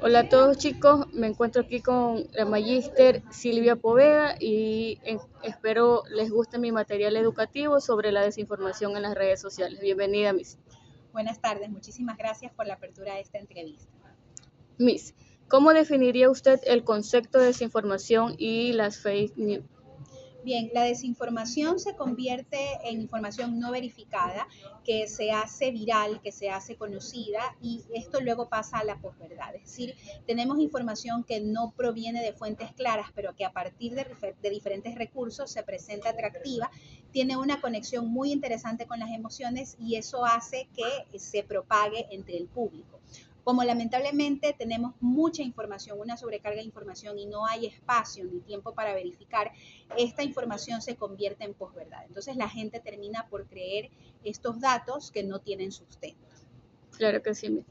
Hola a todos chicos, me encuentro aquí con la magíster Silvia Poveda y espero les guste mi material educativo sobre la desinformación en las redes sociales. Bienvenida, Miss. Buenas tardes, muchísimas gracias por la apertura de esta entrevista. Miss, ¿cómo definiría usted el concepto de desinformación y las fake news? Bien, la desinformación se convierte en información no verificada, que se hace viral, que se hace conocida y esto luego pasa a la posverdad. Es decir, tenemos información que no proviene de fuentes claras, pero que a partir de diferentes recursos se presenta atractiva, tiene una conexión muy interesante con las emociones y eso hace que se propague entre el público. Como lamentablemente tenemos mucha información, una sobrecarga de información y no hay espacio ni tiempo para verificar, esta información se convierte en posverdad. Entonces la gente termina por creer estos datos que no tienen sustento. Claro que sí, Miss.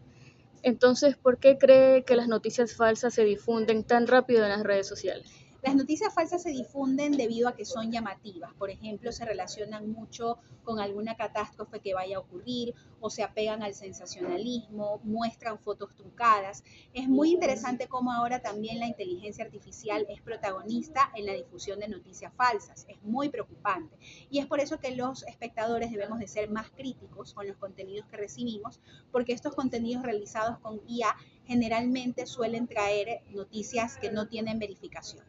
Entonces, ¿por qué cree que las noticias falsas se difunden tan rápido en las redes sociales? Las noticias falsas se difunden debido a que son llamativas. Por ejemplo, se relacionan mucho con alguna catástrofe que vaya a ocurrir o se apegan al sensacionalismo, muestran fotos trucadas. Es muy interesante cómo ahora también la inteligencia artificial es protagonista en la difusión de noticias falsas. Es muy preocupante. Y es por eso que los espectadores debemos de ser más críticos con los contenidos que recibimos, porque estos contenidos realizados con IA generalmente suelen traer noticias que no tienen verificación.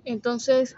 Entonces,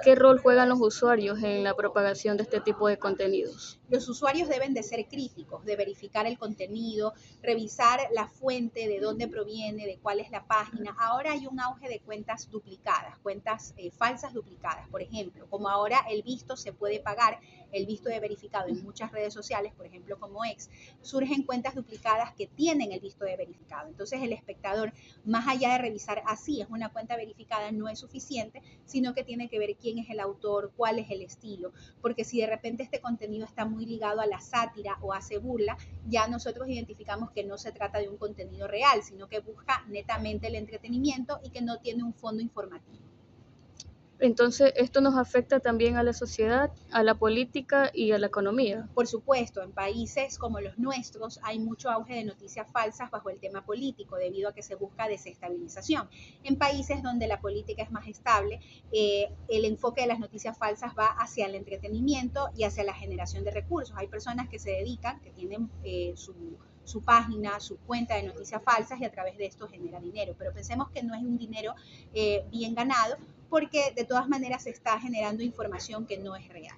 ¿qué rol juegan los usuarios en la propagación de este tipo de contenidos? Los usuarios deben de ser críticos, de verificar el contenido, revisar la fuente, de dónde proviene, de cuál es la página. Ahora hay un auge de cuentas duplicadas, cuentas falsas duplicadas. Por ejemplo, como ahora el visto se puede pagar, el visto de verificado en muchas redes sociales, por ejemplo como X, surgen cuentas duplicadas que tienen el visto de verificado. Entonces el espectador, más allá de revisar así es una cuenta verificada, no es suficiente, sino que tiene que ver quién es el autor, cuál es el estilo, porque si de repente este contenido está muy ligado a la sátira o hace burla, ya nosotros identificamos que no se trata de un contenido real, sino que busca netamente el entretenimiento y que no tiene un fondo informativo. Entonces, esto nos afecta también a la sociedad, a la política y a la economía. Por supuesto, en países como los nuestros hay mucho auge de noticias falsas bajo el tema político, debido a que se busca desestabilización. En países donde la política es más estable, el enfoque de las noticias falsas va hacia el entretenimiento y hacia la generación de recursos. Hay personas que se dedican, que tienen su página, su cuenta de noticias falsas y a través de esto genera dinero. Pero pensemos que no es un dinero bien ganado, porque de todas maneras se está generando información que no es real.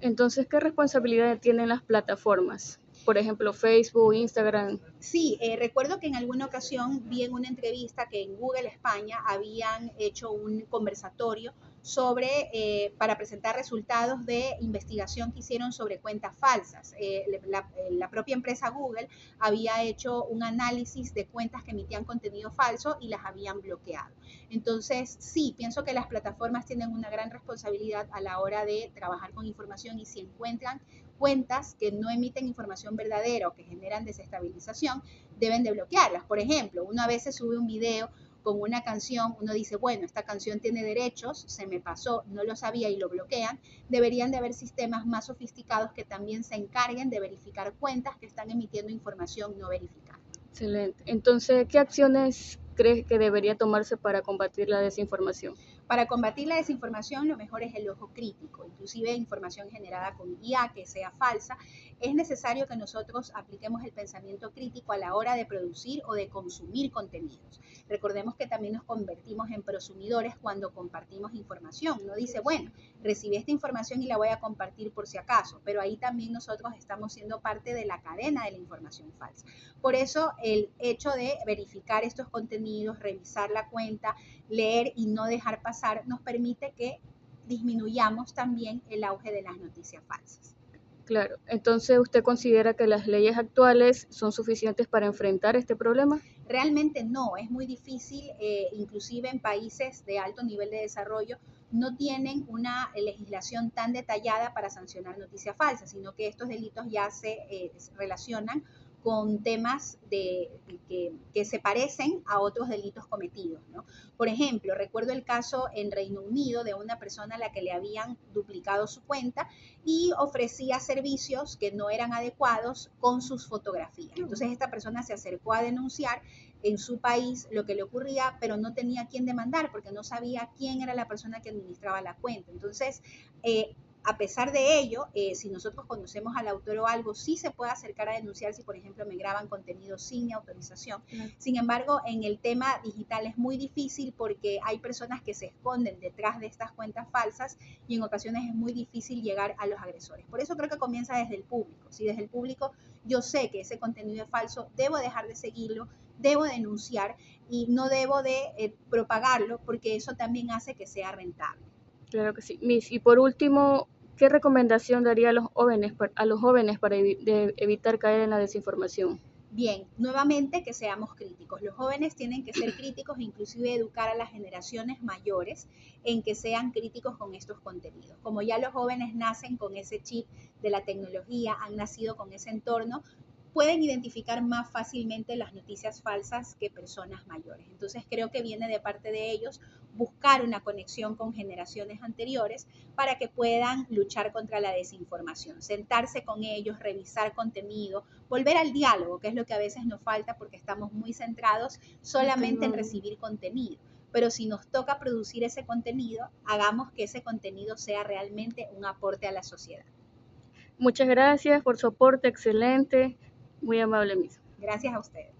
Entonces, ¿qué responsabilidad tienen las plataformas? Por ejemplo, Facebook, Instagram. Sí, recuerdo que en alguna ocasión vi en una entrevista que en Google España habían hecho un conversatorio sobre, para presentar resultados de investigación que hicieron sobre cuentas falsas. La propia empresa Google había hecho un análisis de cuentas que emitían contenido falso y las habían bloqueado. Entonces, sí, pienso que las plataformas tienen una gran responsabilidad a la hora de trabajar con información y si encuentran cuentas que no emiten información verdadera o que generan desestabilización, deben de bloquearlas. Por ejemplo, uno a veces sube un video con una canción, uno dice, bueno, esta canción tiene derechos, se me pasó, no lo sabía y lo bloquean. Deberían de haber sistemas más sofisticados que también se encarguen de verificar cuentas que están emitiendo información no verificada. Excelente. Entonces, ¿qué acciones crees que debería tomarse para combatir la desinformación? Para combatir la desinformación, lo mejor es el ojo crítico, inclusive información generada con IA que sea falsa. Es necesario que nosotros apliquemos el pensamiento crítico a la hora de producir o de consumir contenidos. Recordemos que también nos convertimos en prosumidores cuando compartimos información. Uno dice, bueno, recibí esta información y la voy a compartir por si acaso, pero ahí también nosotros estamos siendo parte de la cadena de la información falsa. Por eso el hecho de verificar estos contenidos, revisar la cuenta, leer y no dejar pasar, nos permite que disminuyamos también el auge de las noticias falsas. Claro. Entonces, ¿usted considera que las leyes actuales son suficientes para enfrentar este problema? Realmente no, es muy difícil, inclusive en países de alto nivel de desarrollo no tienen una legislación tan detallada para sancionar noticias falsas, sino que estos delitos ya se relacionan con temas que se parecen a otros delitos cometidos, ¿no? Por ejemplo, recuerdo el caso en Reino Unido de una persona a la que le habían duplicado su cuenta y ofrecía servicios que no eran adecuados con sus fotografías. Entonces esta persona se acercó a denunciar, en su país lo que le ocurría, pero no tenía a quién demandar porque no sabía quién era la persona que administraba la cuenta. Entonces, a pesar de ello, si nosotros conocemos al autor o algo, sí se puede acercar a denunciar si, por ejemplo, me graban contenido sin mi autorización. Sin embargo, en el tema digital es muy difícil porque hay personas que se esconden detrás de estas cuentas falsas y en ocasiones es muy difícil llegar a los agresores. Por eso creo que comienza desde el público. Si desde el público yo sé que ese contenido es falso, debo dejar de seguirlo, debo denunciar y no debo de propagarlo porque eso también hace que sea rentable. Claro que sí. Miss, y por último, ¿qué recomendación daría a los jóvenes, para evitar caer en la desinformación? Bien, nuevamente que seamos críticos. Los jóvenes tienen que ser críticos e inclusive educar a las generaciones mayores en que sean críticos con estos contenidos. Como ya los jóvenes nacen con ese chip de la tecnología, han nacido con ese entorno, pueden identificar más fácilmente las noticias falsas que personas mayores. Entonces creo que viene de parte de ellos buscar una conexión con generaciones anteriores para que puedan luchar contra la desinformación, sentarse con ellos, revisar contenido, volver al diálogo, que es lo que a veces nos falta porque estamos muy centrados solamente en recibir contenido. Pero si nos toca producir ese contenido, hagamos que ese contenido sea realmente un aporte a la sociedad. Muchas gracias por su aporte, excelente, muy amable, Miss. Gracias a ustedes.